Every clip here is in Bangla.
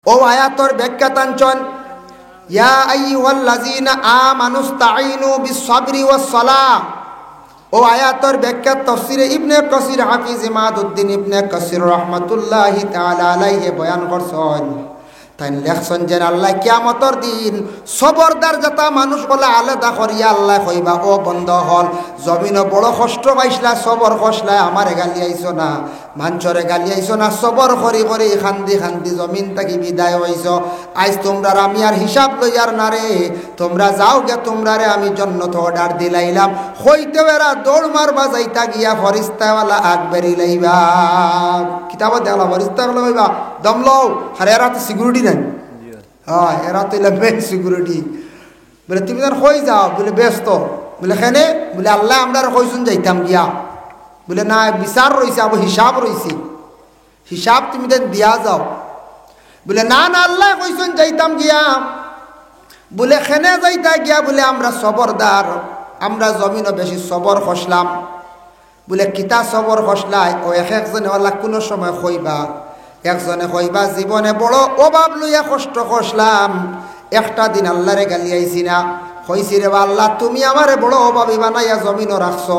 ও আয়াতর ব্যাখ্যা তাঞ্চন ইয়া আইয়ুহাল্লাযীনা আমানুস্তাঈনু বিস-সাবরি ওয়াস-সালাহ। ও আয়াতর ব্যাখ্যা তাফসীরে ইবনে কাসির হাফিজ ইমাদউদ্দিন ইবনে কাসির রাহমাতুল্লাহি তাআলা আলাইহি বয়ান করছেন। তাই লেখছেন যে আল্লাহ কিয়ামতের দিন সবরদার যাতা মানুষ বলে আলাদা করিয়া আল্লাহ কইবা ও বন্ধ হল জমিন বড় কষ্ট পাইছলা সবর কষলা আমারে গালি আইছো না মাঞ্চরে গালি আইছো না সবর করি করি খান্দি খান্দি জমিন থাকি বিদায় হইছ। আজ তোমরা আমি আর হিসাব লইয়ার না রে, তোমরা যাও গে, তোমরা রে আমি জান্নাত অর্ডার দিলাইলাম। হইতে বেরা দৌড় মারবা যাইতা গিয়া ফরিস্তাওয়ালা আগ বেরি লইবা কিতাবত দেওয়ালা ফরিস্তাওয়ালা কইবা দম লও আর এরা তো সিকিউরিটি নাই। হ্যাঁ এরা তো মেন সিকিউরিটি। বলে তুমি যেন কই যাও, বলে ব্যস্ত। বলে খেনে, বলে আল্লাহ আমরা কইসুন যাইতাম গিয়া। বলে না বিচার রয়েছে, আবার হিসাব রয়েছে, হিসাব তুমি দেন দিয়া যাও। বলে না না আল্লাহ কইসুন যাইতাম গিয়া। বলে খেনে যাইতা গিয়া, বলে আমরা সবরদার, আমরা জমিনও বেশি সবর খসলাম। বলে কিতা সবর খসলাই? ও এক একজনে ওলা কোনো সময় কইবা, একজনে কইবা জীবনে বড় অভাব লইয়া কষ্ট খসলাম, একটা দিন আল্লাহরে গালি আইছি না, কইছি রে আল্লাহ তুমি আমারে বড় অভাবী বানাইয়া জমিনও রাখছো,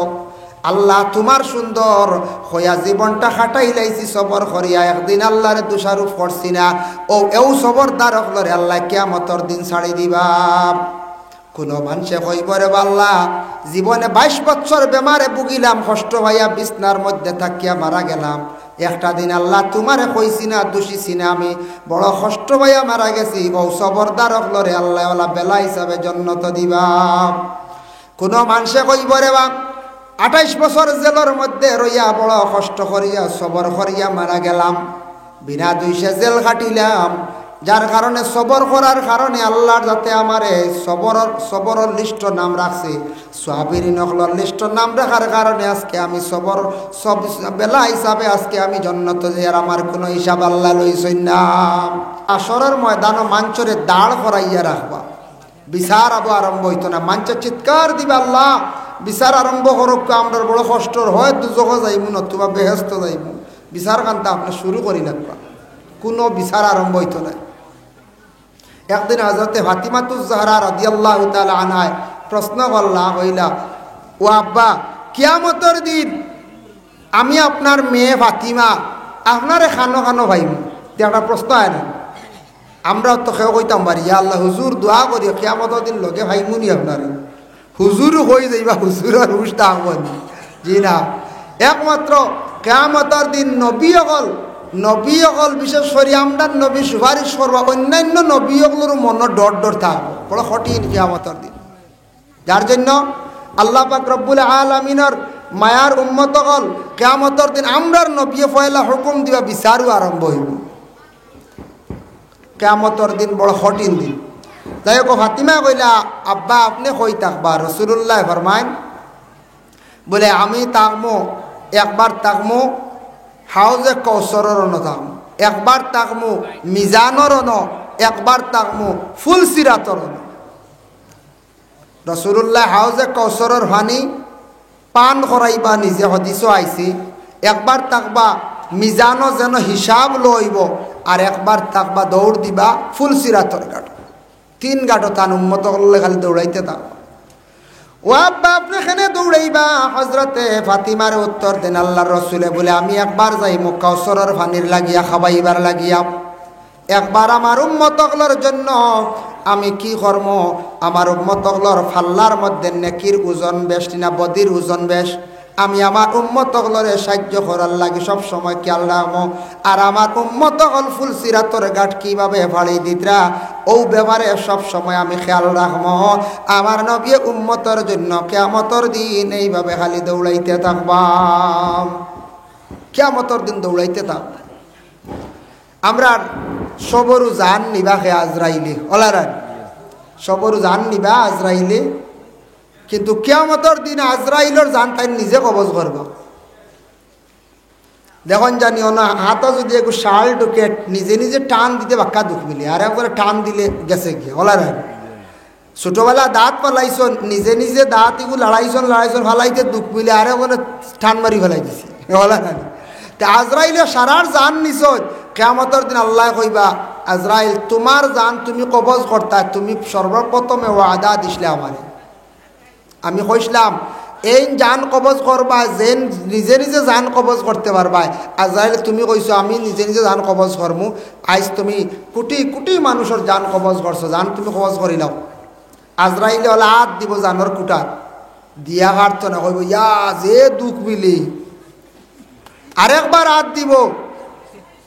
আল্লাহ তোমার সুন্দর হইয়া জীবনটা খাটাই লাইছি সবর করিয়া, একদিন আল্লাহরে দোষারোপ করছি না। ও এও সবরদার হলরে আল্লাহ কিয়ামতের দিন ছাড়ি দিবা। কোনো মানুষে কইব রে আল্লাহ জীবনে 22 বছর বেমারে ভুগিলাম, কষ্ট হইয়া বিছনার মধ্যে থাকিয়া মারা গেলাম, একটা দিন আল্লাহ তোমারে কইছি না, দোষিছি না, আমি বড় কষ্ট হইয়া মারা গেছি। ও সবরদার হলরে আল্লাহ ওলা বেলা হিসাবে জান্নাত দিবা। কোনো মানুষে কইব রে 28 বছর জেলের মধ্যে রইয়া বড় কষ্ট করিয়া সবর করিয়া মারা গেলাম, বিনা দুইশে জেল কাটিলাম, যার কারণে সবর করার কারণে আল্লাহর যাতে আমারে সবরের লিস্ট নাম রাখছে, সাবিরিন হলর লিস্ট নাম রাখার কারণে আজকে আমি সবর সব বেলা হিসাবে আজকে আমি জান্নাত যাই, আর আমার কোনো হিসাব আল্লাহ লইছেন না। আসরের ময়দানও মাঞ্চরে দাঁড় করাইয়া রাখবা, বিচার আবু আরম্ভ হইতো না, মাঞ্চ চিৎকার দিবা আল্লাহ বিচার আরম্ভ করুক, আমরা বড় কষ্টর হয় দুজখ যাইমু নতুবা বেহেস্ত যাইমু, বিচার কান্তা আপনি শুরু করি লাগবা, কোনো বিচার আরম্ভ হইতো না। একদিন হযরতে ফাতিমাতুজ জাহরা রাদিয়াল্লাহু তাআলা আনহা প্রশ্ন করলা, হইলা ও আব্বা কিয়ামতের দিন আমি আপনার মেয়ে ফাতিমা আপনারে খানো খানো ভাইমু, একটা প্রশ্ন হয় না? আমরা তো কেউ কইতাম পারি ইয়া আল্লাহ হুজুর দোয়া করি কিয়ামতের দিন লগে ভাইমুনি আপনারে, হুজুরও হই যাইবা, হুজুর আর হুশটা আহ্বানি জি না। একমাত্র কিয়ামতের দিন নবী অকল বিশেষ করে আমরা নবী সুপারিশ করবা, অন্যান্য নবী অকলেরও মনে ডর থাকবো, বড় কঠিন কিয়ামতের দিন। যার জন্য আল্লাহ পাক রব্বুল আলামিনের মায়ার উম্মত অকল কিয়ামতের দিন আমরার নবী পয়লা হুকুম দিবা, বিচারও আরম্ভ হইব। কিয়ামতের দিন বড় কঠিন দিন। যাই হোক ফাতিমা কইলা আব্বা আপনি কই থাকবা? রাসূলুল্লাহ ফরমাইন বলে আমি তাকমো, একবার তাকমো হাউজে কৌসরের ন থাকমো, একবার তাকমো মিজানের ন, একবার তাকমো ফুলসিরাতর ন। রাসূলুল্লাহ হাউজে কৌসরের পানি পান করাইবা নিজে হদিসও আইছি, একবার তাকবা মিজানো যেন হিসাব লইব, আর একবার তাকবা দৌড় দিবা ফুলসিরাতর ঘাট, 3 ঘাটও তান উম্মত করলে খালি দৌড়াইতে থাকবা। ও আব্বা আপনি এখানে দৌড়াইবা? হযরতে ফাতিমার উত্তর দেন আল্লাহর রাসূলে বলে আমি একবার যাইমু কাউসারের পানির লাগিয়া খাবাইবার লাগিয়া, একবার আমার উম্মতগুলোর জন্য আমি কি করব, আমার উম্মতগুলোর ফাল্লার মধ্যে নেকির ওজন বেশ না বদির ওজন বেশ, আমি আমার উম্মতগুলোরে সাহায্য করার লাগি সব সময় খেয়াল রাখবো, আর আমার উম্মতগুল ফুলসিরাতর ঘাট কিভাবে ফাড়ি দিতরা ও ব্যাপারে সব সময় আমি খেয়াল রাখবো। আমার নবী উম্মতের জন্য কিয়ামতের দিন এইভাবে খালি দৌড়াইতে থাকবা, কিয়ামতের দিন দৌড়াইতে থাকবা। আমরা সবরু জান নিবা খে আজরাইলে ওলারান, সবরু জান নিবা আজরাইলে, কিন্তু কিয়ামতের দিন আজরাইলের জান তাই নিজে কবজ করবা। দেখুন জানিও না হাতও যদি একটু শাল ঢুকে নিজে নিজে টান দিতে বাক্কা দুঃখ মিলে, আর একবারে টান দিলে গেছে গিয়ে ওলারান। ছোটবেলা দাঁত পালাইছ নিজে নিজে দাঁত এগুলো লড়াইছন ফালাইতে দুঃখ মিলে, আর একবারে টান মারি ফেলাই দিছি ওলারান। তা আজরাইলে সারার জান নিছ, কিয়ামতের দিন আল্লাহ কইবা আজরাইল তোমার জান তুমি কবজ করতা, তুমি সর্বপ্রথমে ওয়াদা দিছিলে আমারে, আমি কইছিলাম এই জান কবজ করবা, যে নিজে নিজে জান কবজ করতে পারবা। আজরাইল তুমি কইছো আমি নিজে নিজে জান কবজ করমু, আজ তুমি কোটি কোটি মানুষের জান কবজ করছো, জান তুমি কবজ করিলাও। আজরাইলে হলে হাত দিব জানোর কুটার দিয়া হারত না, কইব ইয়া যে দুঃখ মিলি, আরেকবার হাত দিব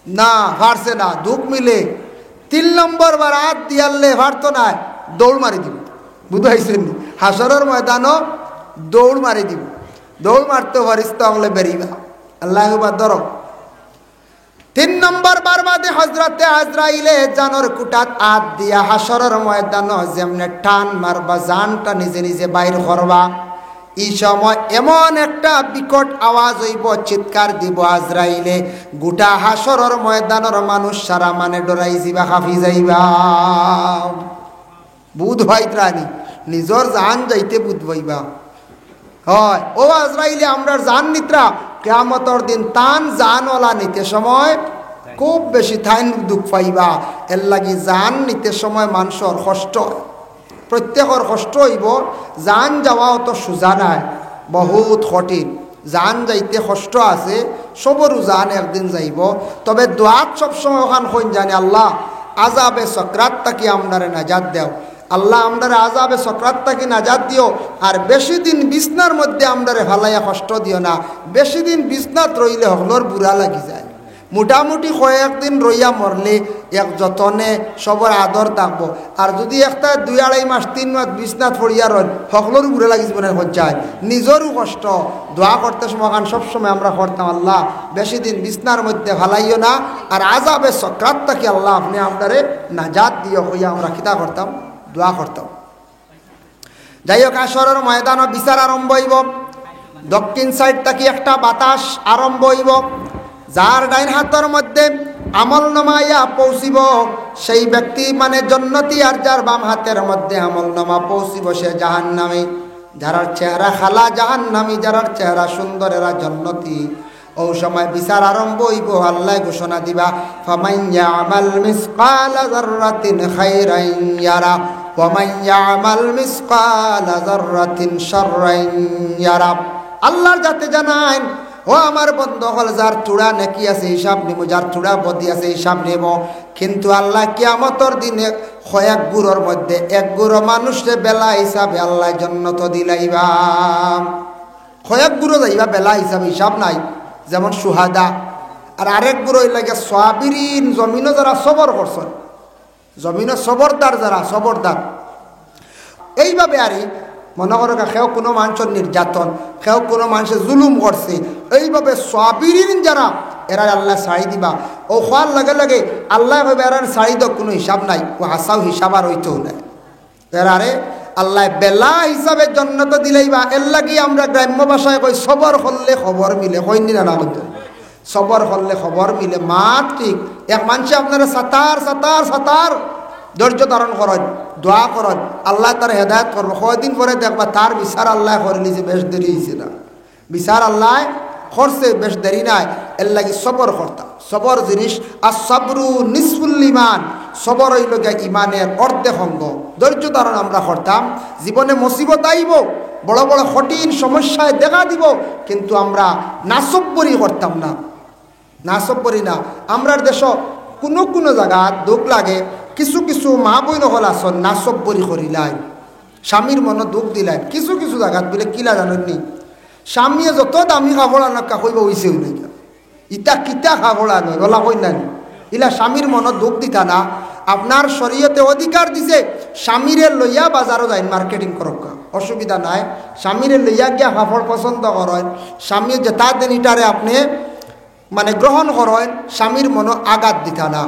না পারছে না, দুঃখ মিলে 3 নম্বর বার হাত দিয়ালে পারত না, দৌড় মারি দিব। বুঝাইছেন হাসরের ময়দানও দৌড় মারি দিব, দৌড় মারতে পারিস তো আমলে বেরিবা। আল্লাহ ধরো 3 নম্বর বার বাদে হজরতে আজরাইলে জানোর কুটাত হাত দিয়া হাসরের ময়দান যেমনে টান মারবা, জানটা নিজে নিজে বাইর করবা, এই সময় এমন একটা বিকট আওয়াজ হইব, চিৎকার দিব আজরাইলে, গোটা হাসরের ময়দানের মানুষ সারা মানে ডরাই যাইবা, হাফি যাইবা। বুধ হইত্রানি নিজর জান যাইতে বুধ হইবা হয়। ও আজরাইলে আমরা জান নিত্রা কিয়ামতের দিন তান জানওয়ালা নিতে সময় খুব বেশি থাইন দুঃখ পাইবা। এর লাগি জান নিতে সময় মানুষের কষ্ট, প্রত্যেকের কষ্ট হইব। জান যাওয়া অত সোজা নাই, বহুত কঠিন। জান যাইতে কষ্ট আছে, সবরও জান একদিন যাইব। তবে দোয়াত সবসময় ওখান কইন জানে আল্লাহ আজাবে সকরাত তাকি আমরারে নাজাত দেও, আল্লাহ আমরারে আজাবে সকরাত তাকি নাজাত দিও। আর বেশি দিন বিছনার মধ্যে আমরারে ফালাইয়া কষ্ট দিও না। বেশি দিন বিছনাত রইলে হকলর বুড়া লাগি যায়। মোটামুটি কয়েকদিন রইয়া মরলে এক যতনে সবর আদর থাকবো। আর যদি একটা 2-2.5 মাস 3 মাস বিছনাত পড়িয়া রয় সকলেরও বুড়ে লাগিস মনে হজ্জায়, নিজেরও কষ্ট। দোয়া করতে সময় সবসময় আমরা করতাম আল্লাহ বেশি দিন বিছনার মধ্যে ফালাইও না, আর আজাবে সকরাত থাকি আল্লাহ আপনি আপনারে নাজাত দিও হইয়া আমরা খিতা করতাম, দোয়া করতাম। যাই হোক হাসরের ময়দানও বিচার আরম্ভ হইব। দক্ষিণ সাইড থাকি একটা বাতাস আরম্ভ হইব, যার ডাইন হাতের মধ্যে আমল নামাইয়া পৌঁছিব সেই ব্যক্তি মানে জন্নতি, আর যার বাম হাতের মধ্যে আমল নামা পৌঁছিব সে জাহান্নামী। যারার চেহারা খালা জাহান্নামী, যারার চেহারা সুন্দর এরা জন্নতি। ও সময় বিচার আরম্ভ হইব, আল্লাহ ঘোষণা দিবা ফামান ইয়ামাল মিসকালা যাররাতিন খাইরান ইয়ারা ওয়া মান ইয়ামাল মিসকালা যাররাতিন শাররান ইয়ারা। আল্লাহর যাতে জানায় ও আমার বন্ধ হল, যার চূড়া নাকি আছে হিসাব নিব, যার চূড়া বদি আছে হিসাব নেব। কিন্তু আল্লাহ কিয়ামতের দিনে কয়েক গুরোর মধ্যে এক গুরো মানুষে বেলা হিসাবে আল্লাহ জন্নত দিলাইবা। কয়েক গুরো যাইবা বেলা হিসাবে, হিসাব নাই। যেমন সুহাদা, আর আরেক গুরো লাগে সাবিরিন, জমিনও যারা সবর করছেন, জমিনও সবরদার, যারা সবরদার। এইভাবে আরে মনে করো কেউ কোনো মানুষের নির্যাতন, কেউ কোনো মানুষের জুলুম করছে, এইভাবে সাবিরিন যারা এরা আল্লাহ ছাড়ি দিবা। ও হওয়ার লগে লগে আল্লাহ ভাবে এরার ছাড়ি দাও, কোনো হিসাব নাই, ও হাসাও হিসাব আর হইতেও নাই। এরারে আল্লাহ বেলা হিসাবে জন্নত দিলেইবা। এর লাগি আমরা গ্রাম্য ভাষায় কই সবর করলে খবর মিলে, কইনি না হতো সবর করলে খবর মিলে। মাত ঠিক এক মানুষে আপনারা সাতার ধৈর্য ধারণ করেন, দোয়া করেন, আল্লাহ তার হেদায়ত করবো। কয়দিন পরে দেখবা তার বিচার আল্লাহ করে নিয়েছে, বেশ দেরি হয়েছে না, বিচার আল্লাহ করছে, বেশ দেরি নাই। এর লাগি সবর করতাম। সবর জিনিস আর সবরু নিসফুল ঈমান, সবর হইল গিয়া ইমানের অর্ধেক অঙ্গ। ধৈর্য ধারণ আমরা করতাম। জীবনে মুসিবত আইব, বড় বড় কঠিন সমস্যায় দেখা দিব, কিন্তু আমরা নাসব্বরি করতাম না, নাসব্বরি না। আমরার দেশ কোনো কোনো জায়গা দুঃখ লাগে, কিছু কিছু মা বই নহল আসন নাসব্বরি করিলাই, স্বামীর মনে দুঃখ দিলাই। কিছু কিছু জায়গাত বলে কিলা জানেননি, স্বামীয়ে যত দামি কাপড় আনকা কইব হইছে হইলে ইটা কিতা কাপড় আনো বলা কই না, ইলা স্বামীর মনে দুঃখ দিতা না। আপনার শরীয়তে অধিকার দিছে স্বামীরে লইয়া বাজারও যাই মার্কেটিং করক, অসুবিধা নাই। স্বামীরে লইয়া গিয়া কাপড় পছন্দ করেন, স্বামী যেটা দেন ইটারে আপনি মানে গ্রহণ করেন, স্বামীর মনে আঘাত দিতা না।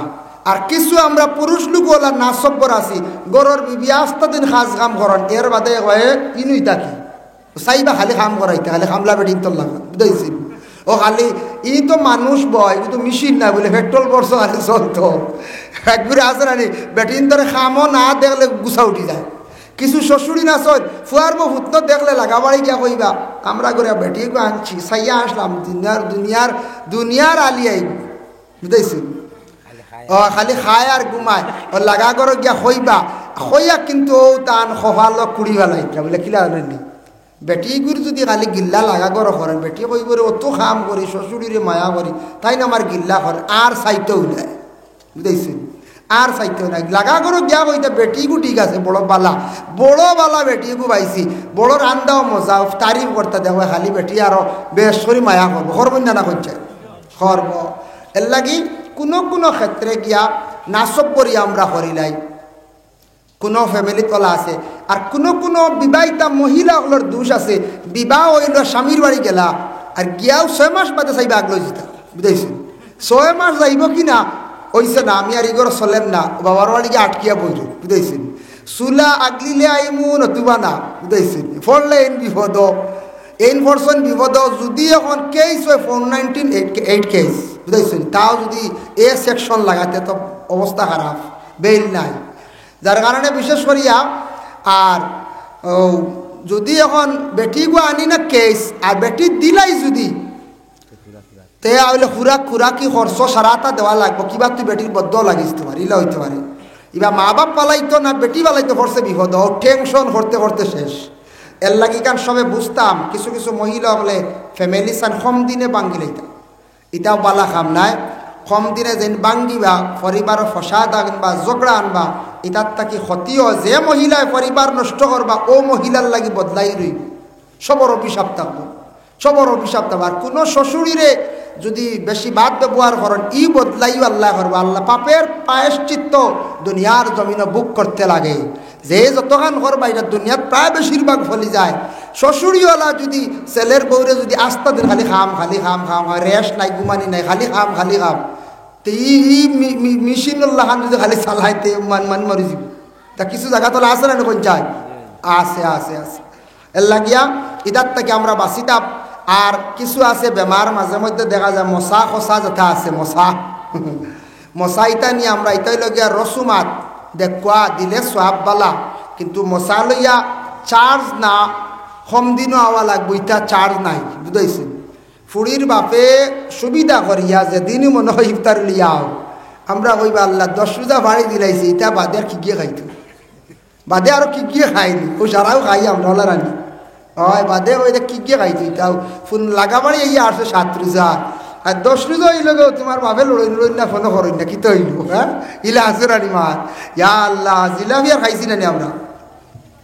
আর কিছু আমরা পুরুষ লোক ওলা না সব্বর আছি, গরর বিবি আস্তা দিন সাজ কাম করেন, এর বাদে কয়ে ইনুই থাকি চাইবা খালি কাম করাইতে, খালি কামলা বেটিং তোর লাগা বুঝাইছি। ও খালি ই তো মানুষ বয়, কিন্তু মেশিন না বলে পেট্রোল বর্ষ খালি চলতো একবারে আসে রানি বেটিন ধরে খামও না দেখলে গুছা উঠি যায়। কিছু শ্বশুরি না চল ফুয়ার বউ ফুট দেখলে লাগা বাড়ি গিয়া কইবা আমরা করে বেটি আনছি চাইয়া আসলাম, দুনিয়ার আলি আইব বুঝাইছি। ও খালি খায় আর ঘুমায় ও লাগা করো গিয়া হইবা হইয়া কিন্তু ও টান সফালো কুড়ি বেলাই বলে কিলা নি বেটি গুড়ি যদি খালি গিল্লা লাগা করো করেন বেটি কই করে অত খাম করি শ্বশুরিরে মায়া করি তাই না আমার গিল্লা করে আর চাইতেও নাই বুঝাইছেন আর চাইতেও নাই লাগা করো গিয়া কইতে বেটিগু ঠিক আছে বড় বালা বেটিগু পাইছি বড় রান্দাও মজা তারিফ করতে দেখো খালি বেটি আরো বেশ করে মায়া করবো করবেন না করছে করব এর লাগি কোনো কোনো ক্ষেত্রে গিয়া নাচব করি আমরা করিলাই কোনো ফ্যামিলি তলা আছে আর কোনো বিবাহিতা মহিলাগুলোর দোষ আছে বিবাহ হইল স্বামীর বাড়ি গেলা আর গিয়াও 6 মাস বাদে চাইবা আগলো যেতা বুঝাইছেন 6 মাস যাইব কি না ওইছে না আমি আর ইগর চলেম না বাবার বাড়ি গিয়ে আটকিয়া বইল বুঝাইছেন চুলা আগলিলে আইমু নতুবা না বুঝাইছেন ফললে এন বিপদ এন ফরসন বিপদ যদি এখন কেস হয় 419 কেস বুঝাইছেন তাও যদি এ সেকশন লাগাতে তো অবস্থা খারাপ বেল নাই যার কারণে বিশেষ করিয়া আর যদি এখন বেটি গো আনি না কেস আর বেটি দিলাই যদি তে আইলে খুরাকি খরচ সারাটা দেওয়া লাগবো কিবা তুই বেটির বদ্ধ লাগিস তোমার ইলা হইতে পারে ইবা মা বাপ পালাইতো না বেটি পালাইতো করছে বিপদ টেনশন করতে শেষ এর লাগি কান সবে বুঝতাম কিছু কিছু মহিলা বলে ফ্যামিলি সান কম দিনে বাঙ্গি লাইতাম এটাও বালা খাম নাই কম দিনে যেন বাঙ্গিবা পরিবারের ফসাদ আনবা ঝগড়া আনবা এটার তাকি ক্ষতিও যে মহিলায় পরিবার নষ্ট করবা ও মহিলার লাগি বদলাই রইব সবর অভিশাপ থাকবো আর কোনো শ্বশুরিরে যদি বেশি বাদ ব্যবহার করেন ই বদলাইও আল্লাহ করবো আল্লাহ পাপের পায়শ্চিত্ত দুনিয়ার জমিনে বুক করতে লাগে যে যতখান করবা এটা দুনিয়ার প্রায় বেশিরভাগ ফলি যায় শ্বশুরিওয়ালা যদি ছেলের বউরে যদি আস্তা দিন খালি খাম হয় রেস্ট নাই ঘুমানি নাই খালি খাম তো ই মেশিনুল্লাহ খান যদি খালি চালাইতে মান মরি যাব তা কিছু জায়গা তোলা আছে না কোন চাই আছে এর লাগিয়া ইদার থেকে আমরা বাঁচিতাম আর কিছু আছে বেমার মাঝে মধ্যে দেখা যায় মশা খসা যেটা আছে মশা ইটা নিয়ে আমরা ইটাই লগিয়া রসুমাত দেখুয়া দিলে সোয়াববালা কিন্তু মশা লইয়া চার্জ না কম দিনও আওয়া লাগবো ইটা চার্জ নাই বুঝাইছে ফুড়ির বাপে সুবিধা করিয়া যেদিনই মনে হয় ইফতার লিয়াও আমরা কইবা আল্লাহ 10 রোজা বাড়ি দিলাইছি এটা বাদে আর কি গিয়ে খাইতো বাদে আরো কি গিয়ে খাইনি ও সারাও খাই আমরা রানি হয় বাদে ওই কি গিয়ে খাইতো এটাও ফোন লাগাবাড়ি ইয়ে আসে 7 রোজা আর 10 রোজা হইল গো তোমার বাপে লড়ই না ফোন করই না কি তো হইল হ্যাঁ ইলা আছে রানি মার ইয়া আল্লাহ জিলাপি আর খাইছি না আমরা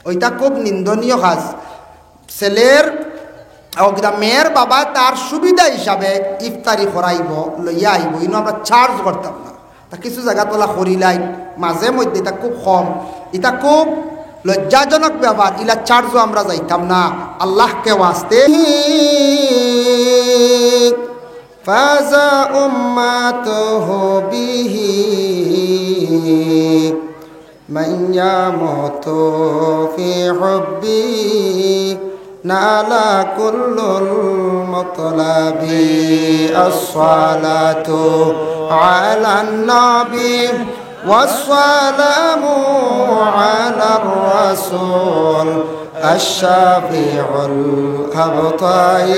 ওইটা খুব নিন্দনীয় কাজ ছেলের মেয়ের বাবা তার সুবিধা হিসাবে ইফতারি করাইব লইয়া আইব ইনো আমরা চার্জ করতাম না তা কিছু জায়গা তোলা করিলাই মাঝে মধ্যে এটা খুব কম এটা খুব লজ্জাজনক ব্যাপার ইলা চার্জও আমরা যাইতাম না আল্লাহকে ওয়াস্তে ফাজা উম্মাতুহু বিহি মান ইয়ামুতু ফি হুব্বি নালা কুল্লুল মুতলাবি আসসালাতু আলান নবী والسلام على الرسول الشفيع الأبطي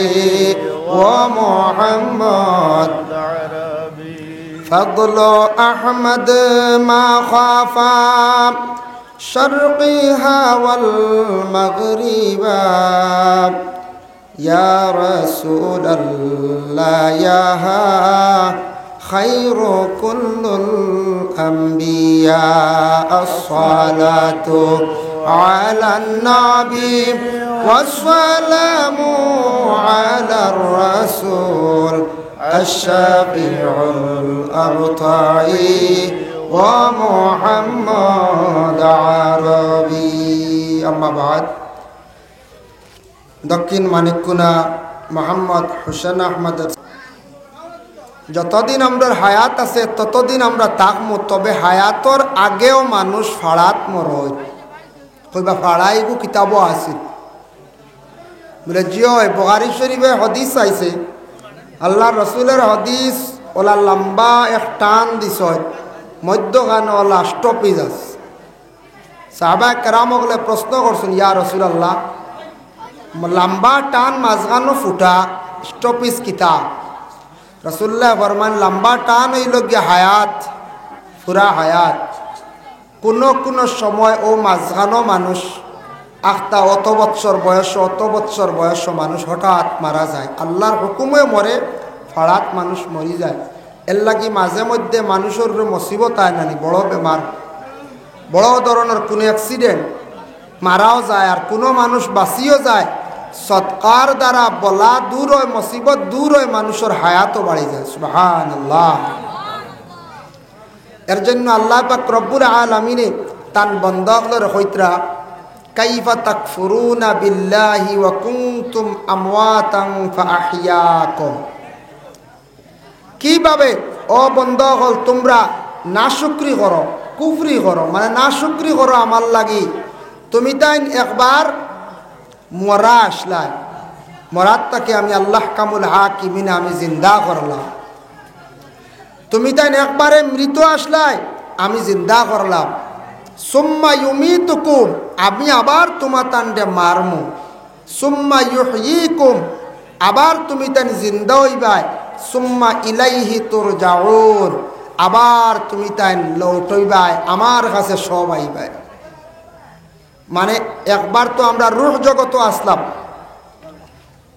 ومحمد فضل أحمد ما خافا شرقها والمغربا يا رسول الله يا خير كل الأنبياء الصلاة على النبي والسلام على الرسول الشفيع الأبطي ومحمد عربي أما بعد দক্ষিণ মানিককুনা মোহাম্মদ হোসেন আহমদ যতদিন আমরা হায়াত আছে ততদিন আমরা থাকবো তবে হায়াতর আগেও মানুষ ফাড়াত মরয় কইবা ফাড়াইগু কিতাবও আছে বলে জিও বুখারী শরীফে হাদিস আইছে আল্লাহ রসুলের হাদিস ওলা লম্বা এক টান দিছ মধ্যখান ওলা স্টপিজ আছে সাহাবা কেরাম ওগুলো প্রশ্ন করছেন ইয়া রসুল আল্লাহ লম্বা টান মাঝখানো ফুটা স্টপিজ কিতাব রসুল্লাহ ফরমান লম্বা টান হইল গিয়া হায়াত পুরা হায়াত কোনো সময় ও মাঝখানো মানুষ আখতা অত বৎসর বয়স মানুষ হঠাৎ মারা যায়, আল্লাহর হুকুমে মরে, ফাড়াত মানুষ মরি যায়। এর লাগি মাঝে মধ্যে মানুষের মুসিবত আয় নানি, বড় বেমার, বড় ধরনের কোনো অ্যাক্সিডেন্ট, মারাও যায়, আর কোনো মানুষ বাঁচিও যায়। সৎকার দ্বারা বলা দূর হয়, মুসিবত দূর হয়, মানুষের হায়াতও বাড়ি যায়। সুবহানাল্লাহ। এর জন্য আল্লাহ পাক রব্বুল আলামিনে তান বন্দাগুলোর হইতরা কাইফা তাকফুরুনা বিল্লাহি ওয়া কুনতুম আমওয়াতান ফাআহইয়াকুম, কিভাবে ও বন্দাগল তোমরা নাশুকরি করো, কুফরি করো, মানে নাশুকরি করো আমার লাগি। তুমি তাই একবার মরা আসলাই, মরার তাকে আমি আল্লাহ কামুল হাকিমিন আমি জিন্দা করলাম। তুমি তাই একবারে মৃত আসলাই, আমি জিন্দা করলাম। সুম্মা ইউমিতুকুম, আমি আবার তোমার তান্ডে মারমু। সুম্মা ইউহয়িকুম, আবার তুমি তান জিন্দা হইবাই। সুম্মা ইলাইহি তুরজাউন, আবার তুমি তাই লৌটইবাই, আমার কাছে সব আইবাই। মানে একবার তো আমরা রূহ জগত আসলাম,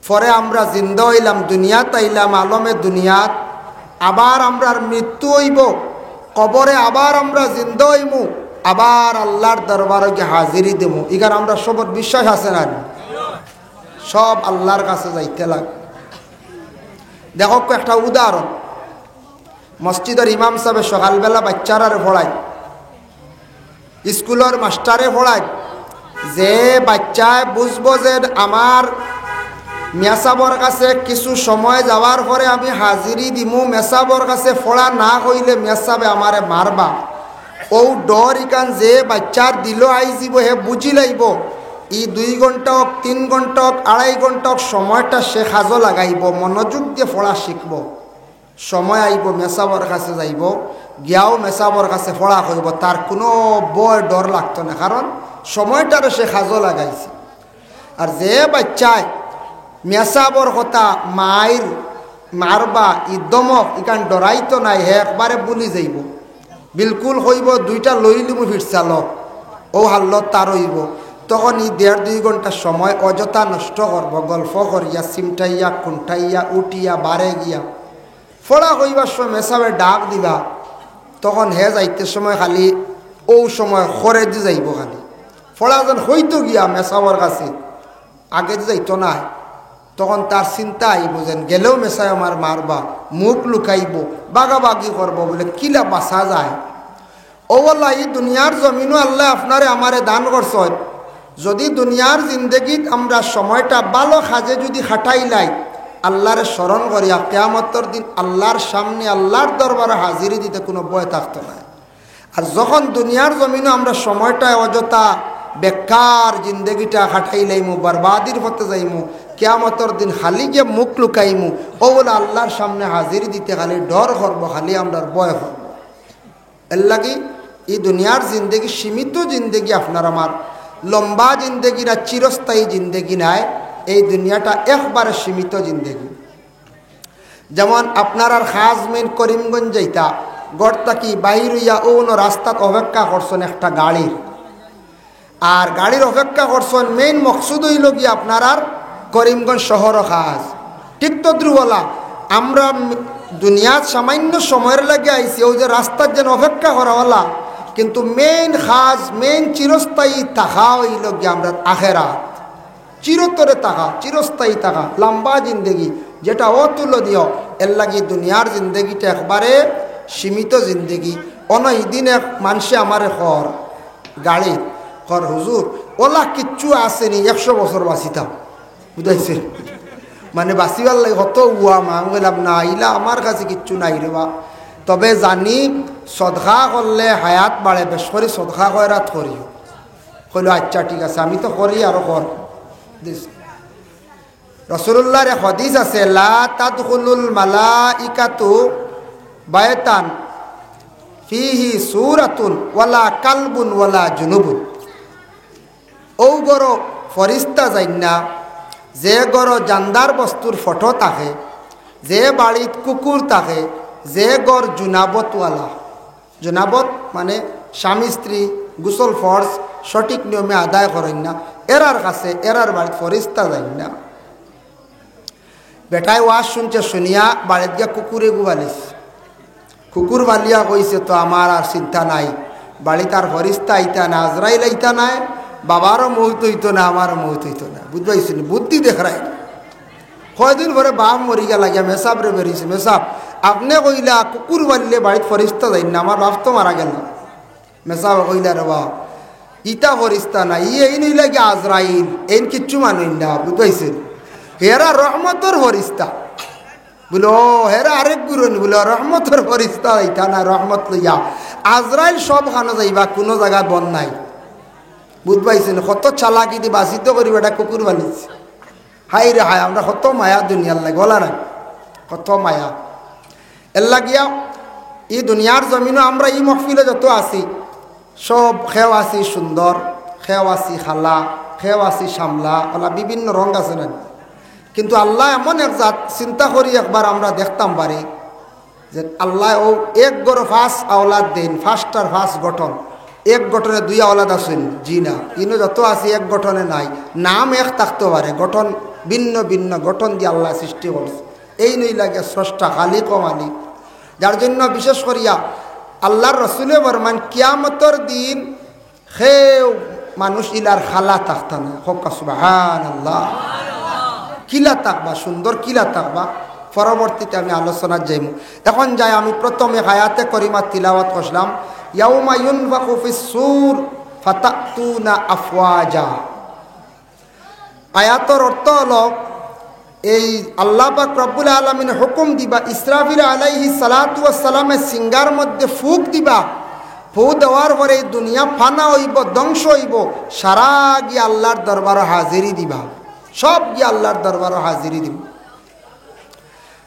পরে আমরা জিন্দা হইলাম, দুনিয়াত আইলাম, আলমে দুনিয়াত, আবার আমরা মৃত্যু হইব, কবরে আবার আমরা জিন্দা হইমু, আবার আল্লাহর দরবারে গিয়ে হাজিরি দেবো। এখানে আমরা সবর বিশ্বাস আছে না? সব আল্লাহর কাছে যাইতে লাগ। দেখো একটা উদাহরণ, মসজিদের ইমাম সাহেব সকালবেলা বাচ্চারারে পড়ায়, স্কুলের মাস্টারে পড়ায়, যে বাচ্চায় বুঝবো যে আমার মেসাবর কাছে কিছু সময় যাওয়ার পরে আমি হাজিরি দিমু, মেসাবর কাছে পড়া না হইলে মেসাবে আমারে মারবা, ও ডর ইকান যে বাচ্চার দিল আইজিব হে বুঝি লাইব ই 2 ঘন্টা হোক, 3 ঘন্টা হোক, 2.5 ঘন্টা হোক, সময়টা সে কাজও লাগাইব, মনোযোগ দিয়ে পড়া শিখব। সময় আইব, মেসাবর কাছে যাইব, গিয়াও মেসাবর কাছে পড়া করব, তার কোনো বয় ডর লাগতো না, কারণ সময়টারে সে কাজও লাগাইছে। আর যে বাচ্চায় মেসাবর কথা মায়ের মারবা ই দমক ইকান ডরাইতো নাই, হে একবারে বলি যাইব, বিলকুল হইব 2টা লইলিমু ফিরসাল, ও হাল্লত তার হইব। তখন ই 1.5-2 ঘন্টা সময় অযথা নষ্ট করব, গল্প করিয়া, সিমটাইয়া, খুঁটাইয়া, উঠিয়া, বারে গিয়া ফোড়া হইবার সময় মেসাবে ডাক দিবা, তখন হে যাইতে সময় খালি ও সময় খরে দি যাইব, খালি ফোড়া যেন হইতো গিয়া মেসাবর কাছে, আগে দি যাইতো না। তখন তার চিন্তা আইব যেন গেলেও মেসাই আমার মারবা, মুখ লুকাইব, বাগাবাগি করব, বলে কিলা বাঁচা যায়। ও আল্লাহ, এই দুনিয়ার জমিনও আল্লাহ আপনারে আমারে দান করছেন, যদি দুনিয়ার জিন্দগিত আমরা সময়টা ভালো কাজে যদি খাটাইলাই, আল্লাহরে স্মরণ করিয়া কিয়ামতের দিন আল্লাহর সামনে আল্লাহর দরবারে হাজিরি দিতে কোনো ভয় থাকতো না। আর যখন দুনিয়ার জমিনও আমরা সময়টা অযথা বেকার জিন্দগিটা খাটাইলাইমু, বরবাদির পথে যাইমু, কিয়ামতের দিন খালি গিয়ে মুখ লুকাইমু, ও বলে আল্লাহর সামনে হাজিরি দিতে খালি ডর করবো, খালি আমরা ভয় করব। এর লাগি এই দুনিয়ার জিন্দগি সীমিত জিন্দগি, আপনার আমার লম্বা জিন্দগি না, চিরস্থায়ী জিন্দগি নাই। এই দুনিয়াটা একবারে সীমিত জিন্দগি। যেমন আপনার আর খাজমিন করিমগঞ্জ যাইতা, গড়টা কি বাহির হইয়া অন্য রাস্তাত অপেক্ষা করছেন একটা গাড়ির, আর গাড়ির অপেক্ষা করছেন মেইন মকসুদ হইল কি আপনার আর করিমগঞ্জ শহর খাজ। ঠিক তো দ্রুবলা আমরা দুনিয়ার সামান্য সময়ের লাগে আইসি, ওই যে রাস্তার যেন অপেক্ষা করা হলা, কিন্তু মেইন খাজ, মেইন চিরস্থায়ী থাকা হইল কি আমরা আখেরাত, চিরতরে থাকা, চিরস্থায়ী থাকা, লম্বা জিন্দগি, যেটা অতুলনীয়। এর লাগি দুনিয়ার জিন্দগিটা একবারে সীমিত জিন্দগি। অনদিন এক মানুষে আমারে খর গাড়ি খর, হুজুর ওলা কিচ্ছু আসেনি, 100 বছর বাঁচিতাম, বুঝাইছে, মানে বাঁচিবার লাগে কত উয়া মা বললাম না, ইলা আমার কাছে কিচ্ছু নাই রে বা, তবে জানি সদকা করলে হায়াত বাড়ে, বেশ করে সদকা কয়রাত করিও। কইল আচ্ছা ঠিক আছে, আমি তো করি আরো কর। রাসূলুল্লাহর এক হাদিস আছে, লা তাদখুলুল মালাইকাতু বায়তান ফিহি সূরাতুন ওয়ালা কালবুন ওয়ালা জুনুবুন। ও গর ফরিস্তা যাইন না, যে গর জানদার বস্তুর ফটো থাকে, যে বাড়িত কুকুর থাকে, যে গর জুনাবতওয়ালা, জনাবত মানে স্বামী স্ত্রী গোসল ফরজ সঠিক নিয়মে আদায় করেন না, এরার কাছে এরার বাড়িতে ফরিস্তা যাই না। বেটায় ওয়াজ শুনছে, শুনিয়া বাড়িতে গিয়া কুকুরে গুবালিস, কুকুর বালিয়া কইছে তো আমার আর চিন্তা নাই, বাড়িতে আর ফরিস্তা আইতা না, আজরাইল আইতা নাই, বাবারও মৌত হইতো না, আমারও মৌত হইতো না। বুঝবাইছেন, বুদ্ধি দেখাই। কয়দিন পরে বাপ মরিয়া লাগিয়া মেসাবরে বেরিয়েছে, মেসাব আপনি কইলা কুকুর বালিলে বাড়িতে ফরিস্তা যাই না, আমার বাপ তো মারা গেল। মেসাব কইলা রে বা ইটা ফরিস্তা না, এই নইলা কি আজরাইল, এই কিচ্ছু মানুষ না। বুঝবাইছেন, হেরা রহমতর ফরিস্তা। বলো হেরা আরেক গুরুন, বলো রহমতর ফরিস্তা ইটা না, রহমত লইয়া আজরাইল সব খানো যাইবা, কোনো জায়গায় বন নাই। বুঝবাইছেন, কত চালাকি দি বাসিত করিবা এটা কুকুর বানিয়েছে। হাই রে হায়, আমরা কত মায়া দুনিয়ার লাগে, বলা নাই কত মায়া। এর লাগিয়া এই দুনিয়ার জমিনও আমরা এই মহফিলে যত আছি সব খেও আছি সুন্দর, খেও আছি খালা, খেও আছি সামলা, ওলা বিভিন্ন রঙ আছে না। কিন্তু আল্লাহ এমন এক জাত, চিন্তা করি একবার আমরা দেখতাম পারি যে আল্লাহ ও এক গড় ফাঁস আওলাদ দেন, ফার্স্টার ফার্স্ট গঠন, এক গঠনে দুই আওলাদ আছেন, জি না, ইনো যত আছে এক গঠনে নাই, নাম এক থাকতে পারে, গঠন ভিন্ন ভিন্ন গঠন দিয়ে আল্লাহ সৃষ্টি করছে। এই নই লাগে স্রষ্টা খালিক ও মালিক। যার জন্য বিশেষ করিয়া আল্লাহর রসুলে বরমান কিয়ামতর দিন সেও মানুষ ইলার খালা থাকতা না, হক সুবহানাল্লাহ, কিলা থাকবা, সুন্দর কিলা থাকবা। পরবর্তীতে আমি আলোচনার যাইব। এখন যাই আমি প্রথমে হায়াতে করিমা তিলাওয়াত করলাম, ইয়াউমা ইউনফাখু ফিস-সূর ফাতাতুনা আফওয়াজা। আয়াতর অর্থ হলো এই আল্লাহ পাক রব্বুল আলামিন হুকুম দিবা, ইসরাফিল আলাইহিস সালাতু ওয়াস সালামের সিঙ্গার মধ্যে ফুক দিবা, ফু দেওয়ার পরে এই দুনিয়া ফানা হইব, ধ্বংস হইব, সারা গিয়ে আল্লাহর দরবারে হাজিরি দিবা, সব গিয়ে আল্লাহর দরবারে হাজিরি দিব।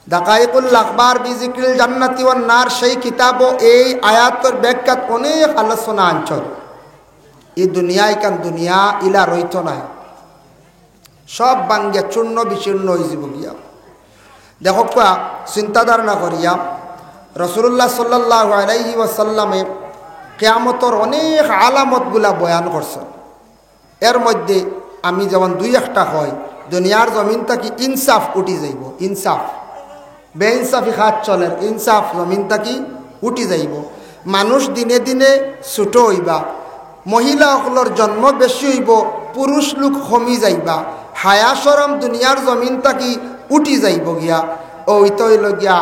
দাকাইকুল আখবার বিজিক্রিল জান্নাতি ওয়ান নার, সেই কিতাবও এই আয়াতের ব্যাখ্যাত অনেক আলোচনা আনছল। এই দুনিয়ায় কান দুনিয়া ইলা রইত না, সব বাঙ্গিয়া চূর্ণ বিচূর্ণ হয়ে যাব গিয়া। দেখো কোয়া চিন্তা ধারণা করিয়া রাসূলুল্লাহ সাল্লাল্লাহু আলাইহি ওয়াসাল্লামে কিয়ামতর অনেক আলামতগুলা বয়ান করছেন। এর মধ্যে আমি যেমন দুই একটা হয়, দুনিয়ার জমিন থাকি ইনসাফ উঠি যাইব, ইনসাফ, বেইনসাফি খাত চলের, ইনসাফ জমিন থাকি উঠি যাইব, মানুষ দিনে দিনে ছোট হইবা, মহিলাসকলের জন্ম বেশি হইব, পুরুষ লোক কমি যাইবা, হায়া শরম দুনিয়ার জমিন থাকি উঠি যাইব গিয়া। ওইটা হইল গিয়া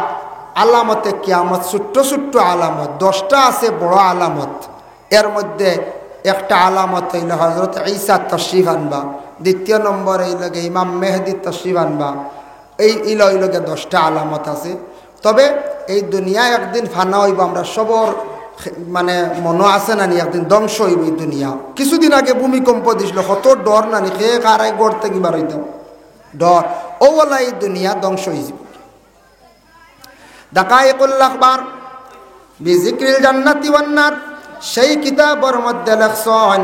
আলামতে কিয়ামত, ছোট্ট ছোট্ট আলামত 10টা আছে বড় আলামত। এর মধ্যে একটা আলামত হইল হযরত ঈসা তশরিফ আনবা, দ্বিতীয় নম্বর হইল গিয়ে ইমাম মেহেদি তশরিফ আনবা। এই ইলগে 10টা আলামত আছে। তবে এই দুনিয়া একদিন ফানা হইব, আমরা সবর মানে মনে আছে নানি একদিন ধ্বংস হইব এই দুনিয়া। কিছুদিন আগে ভূমিকম্প দিছিল, কত ডর নানি, খেয়ে কারাই গড় থেকে বার হইতাম ডর, ওলা এই দুনিয়া ধ্বংস হয়ে যাব। দাকাইকুল আখবার বিজিক্রিল জান্নাতি ওয়ান নার, সেই কিতাবের মধ্যে লেখছেন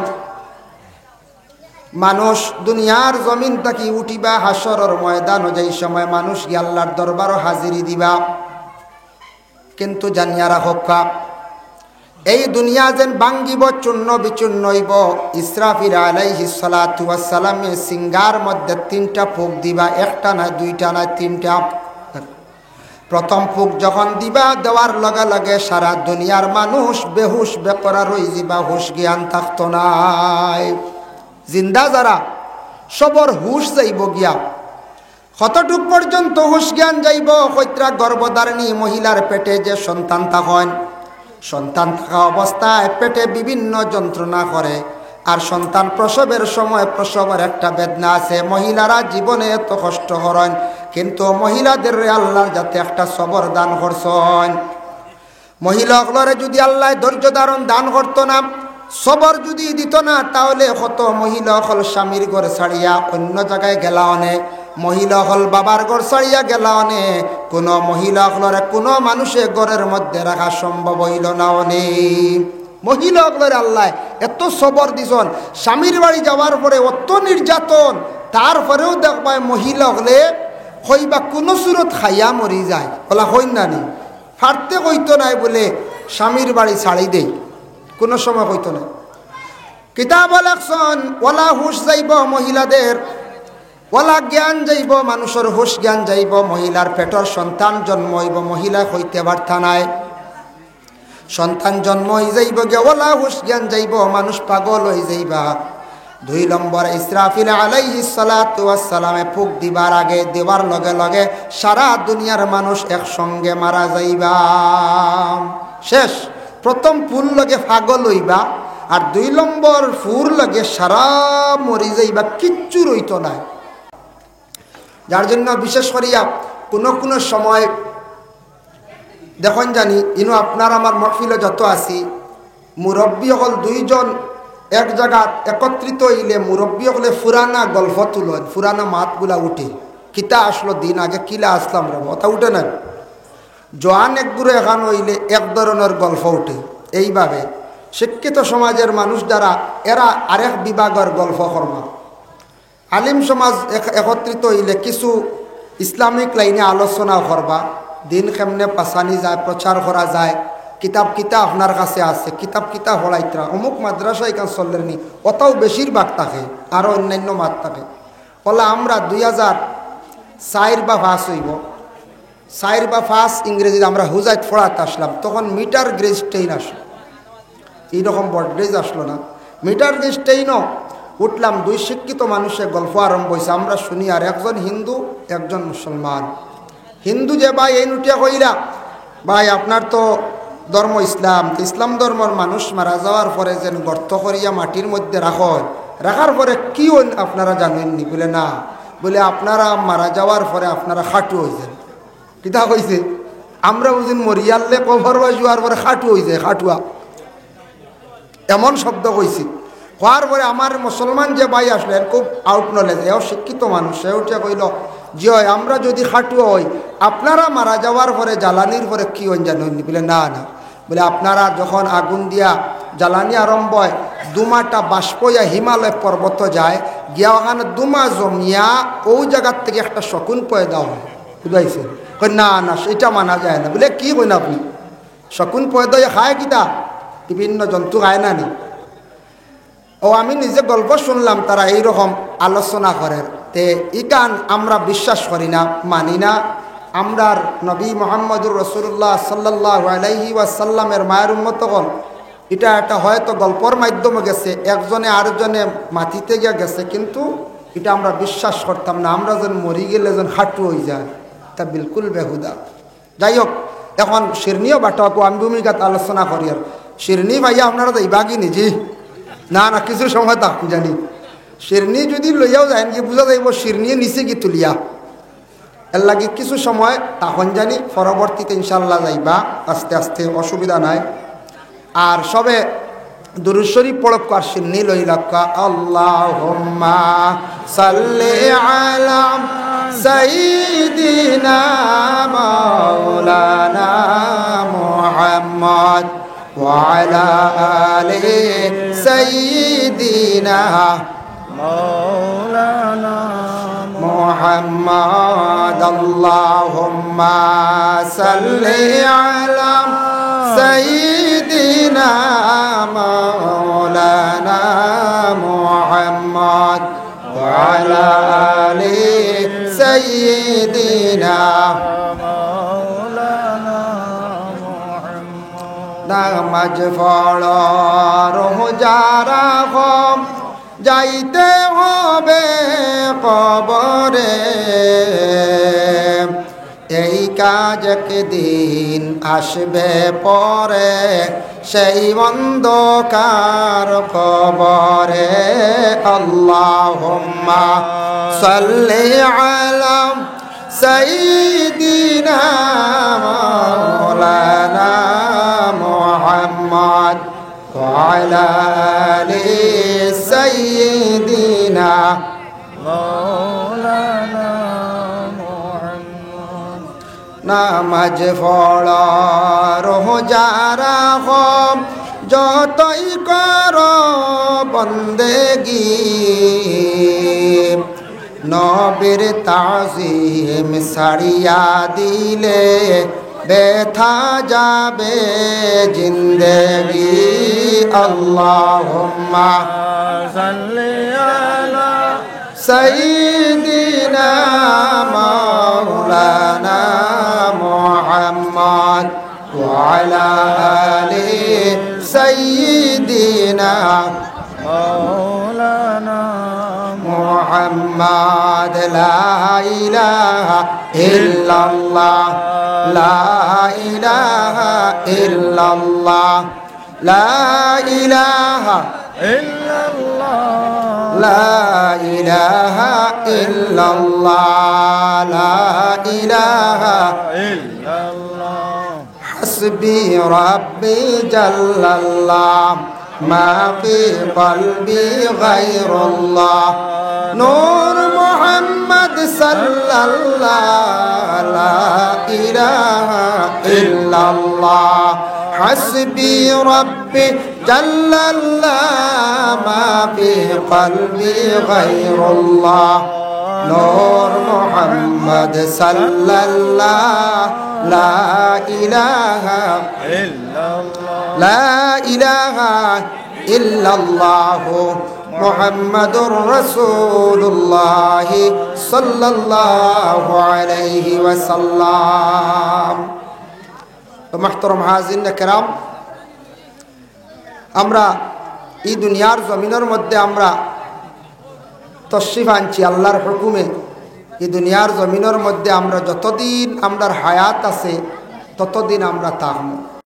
মানুষ দুনিয়ার জমিন থাকি উঠিবা, হাসরের ময়দান যেই সময় মানুষ গিয়ে আল্লাহর দরবারও হাজিরি দিবা। কিন্তু জানিয়া রাখা এই দুনিয়া যেন ভাঙ্গিব, চূর্ণ বিচূর্ণ হইব, ইসরাফিল আলাইহিস সালাতু ওয়াস সালামের সিঙ্গার মধ্যে 3টা ফুক দিবা, একটা না, 2টা না, 3টা। প্রথম ফুক যখন দিবা, দেওয়ার লগে লগে সারা দুনিয়ার মানুষ বেহুশ বেকরার হয়ে যাবা, হুশ জ্ঞান থাকতো নাই। জিন্দা যারা সবর হুশ যাইব গিয়া, কতটুক পর্যন্ত হুশ জ্ঞান যাইব, কইত্রা গর্ভধারিণী মহিলার পেটে যে সন্তান থাকেন, সন্তান থাকা অবস্থায় পেটে বিভিন্ন যন্ত্রণা করে, আর সন্তান প্রসবের সময় প্রসবের একটা বেদনা আছে। মহিলারা জীবনে এত কষ্ট করেন, কিন্তু মহিলাদের আল্লাহর যাতে একটা সবর দান করছেন। মহিলাগুলোরে যদি আল্লাহ ধৈর্য ধারণ দান করতো না, সবর যদি দিত না, তাহলে কত মহিলা হল স্বামীর ঘর ছাড়িয়া অন্য জায়গায় গেলা অনে, মহিলা হল বাবার ঘর ছাড়িয়া গেলা অনে, কোনো মহিলা হলরে কোনো মানুষের ঘরের মধ্যে রাখা সম্ভব হইল না অনে। মহিলা হলরে আল্লাহ এত সবর দিছন, স্বামীর বাড়ি যাওয়ার পরে অত নির্যাতন, তারপরেও দেখবায় মহিলা হলে হইবা কোনো সুরত খাইয়া মরি যায়, বলা হই না নি, ফারতে কইতো নাই বলে স্বামীর বাড়ি ছাড়ি দেই, কোনো সময় হইতো না। কিতাব লেখছেন ওলা হুশ যাইব মহিলাদের, ওলা জ্ঞান যাইব মানুষের, হুশ জ্ঞান যাইব, মহিলার পেটর সন্তান জন্ম হইব, মহিলা হইতে পারতা নাই, সন্তান জন্ম হয়ে যাইব গে, ওলা হুশ জ্ঞান যাইব, মানুষ পাগল হয়ে যাইবা। 2 নম্বর ইসরাফিল আলাইহিস সালাতু ওয়াস সালামে ফুক দিবার আগে, দেওয়ার লগে লগে সারা দুনিয়ার মানুষ একসঙ্গে মারা যাইবা। শেষ, প্রথম ফুল লগে পাগল হইবা, আর 2 নম্বর ফুর লগে সারা মরি যাইবা, কিচ্ছু রইতো না। যার জন্য বিশেষ করিয়া কোনো সময় দেখুন জানি ইনো আপনার আমার মহফিলে যত আছি, মুরব্বী হল 2 জন এক জায়গা একত্রিত হইলে মুরব্বী হলে ফুরানা গল্প তুলেন, ফুরানা মাতগুলা উঠে, কিতা আসলো দিন আগে, কিলা আসলাম রে ওটা উঠে না। জোয়ান একগুলো এখান হইলে এক ধরনের গল্প উঠে। এইভাবে শিক্ষিত সমাজের মানুষ যারা, এরা আরেক বিভাগের গল্প কর্মা। আলিম সমাজ একত্রিত হইলে কিছু ইসলামিক লাইনে আলোচনা করবা, দিন কেমনে পাশানি যায়, প্রচার করা যায়, কিতাব আপনার কাছে আছে, কিতাব হলাইত্রা অমুক মাদ্রাসা এখান চললেন নি, অতাও বেশিরভাগ থাকে, আরও অন্যান্য মাত থাকে। বলা আমরা 2004 বা 5 হইব, 4 বা 5 ইংরেজিতে আমরা হুজাইত পড়াতে আসলাম, তখন মিটার গ্রেজ ট্রেন আসলো, এইরকম বড় গ্রেজ আসলো না, মিটার গ্রেজ ট্রেনও উঠলাম। 2 শিক্ষিত মানুষের গল্প আরম্ভ হয়েছে, আমরা শুনি, আর একজন হিন্দু একজন মুসলমান। হিন্দু যে ভাই এই নুটিয়া কইরা, ভাই আপনার তো ধর্ম ইসলাম, ইসলাম ধর্মের মানুষ মারা যাওয়ার পরে যেন গর্ত করিয়া মাটির মধ্যে রাখার পরে কি আপনারা জানেননি? বলে না, বলে আপনারা মারা যাওয়ার পরে আপনারা খাটু হয়েছেন। কিতা কইছে? আমরা বুঝিন মরিয়ালে কভার বাজুয়ার পরে খাটু হয়ে যায়, খাটুয়া এমন শব্দ কইছি। হওয়ার পরে আমার মুসলমান যে ভাই আসলেন, খুব আউট নলেজ, এও শিক্ষিত মানুষ, সে উঠিয়া কইল যে আমরা যদি খাটুয়া হই, আপনারা মারা যাওয়ার পরে জ্বালানির পরে কি হন জানেননি? বলে না, বলে আপনারা যখন আগুন দিয়া জ্বালানি আরম্ভ হয়, দুমাটা বাষ্পয়া হিমালয় পর্বত যায়, গিয়া ওখানে দুমা জমিয়া ওই জায়গার থেকে একটা শকুন পয়দা হয়, বুঝাইছে? না সেটা মানা যায় না। বলে কি কইন আপনি? শকুন পয়দা খায় কিতা? বিভিন্ন জন্তু খায় না নি? ও আমি নিজে গল্প শুনলাম, তারা এইরকম আলোচনা করেন। তে ইকান আমরা বিশ্বাস করি না, মানি না। আমরার নবী মুহাম্মদুর রাসূলুল্লাহ সাল্লাল্লাহু আলাইহি ওয়াসাল্লামের মায়ের উম্মত হল, এটা একটা হয়তো গল্পর মাধ্যমে গেছে, একজনে আরেকজনে মাটিতে গিয়ে গেছে, কিন্তু এটা আমরা বিশ্বাস করতাম না। আমরা যেন মরি গেলে যেন হাঁটু হয়ে যায়, তা বিলকুল বেহুদা। যাই হোক, এখন শিরনিও বাটাকো আমি ভূমিকাত আলোচনা করি। আর শিরনি ভাইয়া আপনারা তো ইবাগি নিজে না কিছু সময় তা জানি, শিরনি যদি লইয়াও যায় কি বুঝা যাইব শিরনিয়ে নিচে কি তুলিয়া, এর লাগে কিছু সময় তখন জানি, পরবর্তীতে ইনশাল্লাহ যাইবা আস্তে আস্তে, অসুবিধা নাই। আর সবে দুরূদ শরীফ পড়ক, আর শিরনি লইলাকা আল্লাহুম্মা সাল্লি আলা সাইয়্যিদিনা মাওলানা মুহাম্মদ ওয়া আলা আলি সাইয়্যিদিনা মাওলানা মুহাম্মদ। আল্লাহুম্মা সাল্লি আলা সাইয়্যিদিনা মাওলানা মুহাম্মদ ওয়া আলা আলি সাইয়্যিদিনা মাওলানা মুহাম্মদ। নামাজ পড়ো, রোজা রাখো, যাইতে হবে কবরে, এই কাজ একদিন আসবে পরে, সেই অন্ধকার কবরে। আল্লাহুম্মা সাল্লি আলা সাইয়্যিদিনা মাওলানা মুহাম্মদ ওয়া আলা আলি সাইয়্যিদিনা মাওলানা মুহাম্মদ। নামাজ পড়ো, রোজা রাখো, যতই করো বন্দেগি, নবীর তাজিম ছাড়িয়া দিলে ব্যথা যাবে জিন্দেগি আল্লাহুম্মা সাল্লি আলা সাইয়্যিদিনা মাওলানা মুহাম্মদ ওয়া আলা আলি সাইয়্যিদিনা মাওলানা মুহাম্মদ লা ইলাহা ইল্লাল্লাহ লা ইলাহা ইল্লাল্লাহ লা ইলাহা ইল্লাল্লাহ লা ইলাহা ইল্লাল্লাহ লা ইলাহা ইল্লাল্লাহ হাসবি রাব্বি জাল্লাল্লাহ মা ফি কলবি গায়রুল্লাহ নূর মুহাম্মদ সাল্লাল্লাহ লা ইলাহা ইল্লাল্লাহ হাসবি রাব্বি জাল্লাল্লাহ মা ফি কলবি গায়রুল্লাহ নূর মুহাম্মদ সাল্লাল্লাহ লা ইলাহা ইল্লাল্লাহ লা ইলাহা ইল্লাল্লাহ মুহাম্মাদুর রাসূলুল্লাহ সাল্লাল্লাহু আলাইহি ওয়াসাল্লাম। মুহতারাম হাজিরিন কিরাম, আমরা এই দুনিয়ার জমিনের মধ্যে আমরা তশরিফ আনছি আল্লাহর হুকুমে। এই দুনিয়ার জমিনের মধ্যে আমরা যতদিন আমরার হায়াত আছে ততদিন আমরা থাকবো।